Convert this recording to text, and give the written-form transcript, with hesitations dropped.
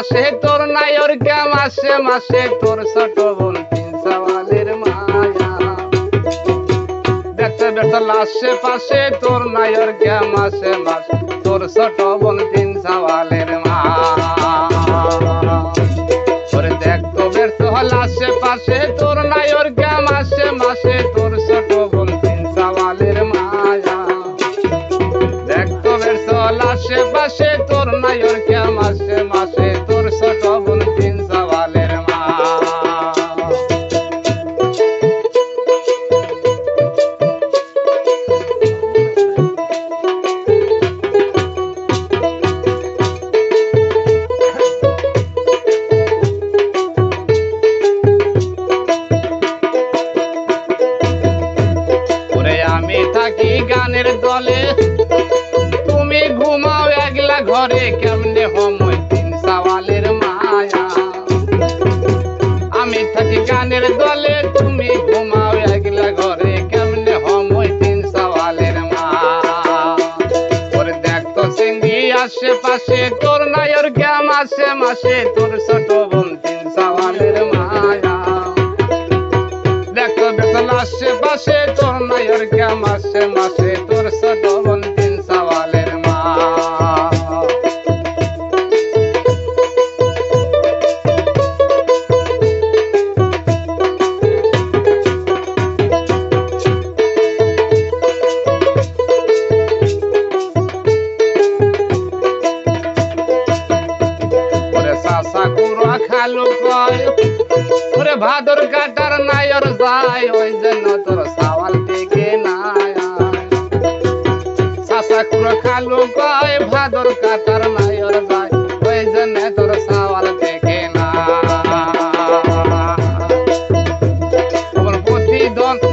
মাসে তোর নায়র কে মাসে মাসে তোর ছোট বোন তিন সওয়ালের মায়া দেখতে দেখতে লাশে পাশে তোর নায়র কে মাসে মাসে তোর ছোট বোন তিন সওয়ালের মায়া ওরে দেখতো ব্যর্থ লাশে পাশে তোর নায়র কে মাসে মাসে তোর ছোট বোন তিন সওয়ালের মায়া দেখতো ব্যর্থ লাশে পাশে তোর নায়র কে মাসে মাসে তোর ছোট বোন তিন সওয়ালের মায়া আমি থাকি গানের দলে তুমি ঘুমাও একলা ঘরে কেমনে সময় তিন সওয়ালের মায়া আমি থাকি গানের দলে তুমি ঘুমাও একলা ঘরে কেমনে সময় তিন সওয়ালের মায়া ওরে দেখতো সিন্ধি আশেপাশে তোর নায়র কে মাসে মাসে তোর ছোট বোন তিন সওয়ালের মায়া দেখো দেখো লাশে পাশে তোর নায়র কে মাসে মাসে তোর ছোট বোন তিন সওয়ালের মা ওরে সাসা কুড়া খালু কয় ওরে ভাদর কাটার নায়র যায় ওই জন্য তোর সওয়াল থেকে নাই সাসা কুড়া খালু কয় ভাদর কাটার নায়র যায় ওই জন্য তোর সওয়াল থেকে না প্রতিদ্বন্দ্ব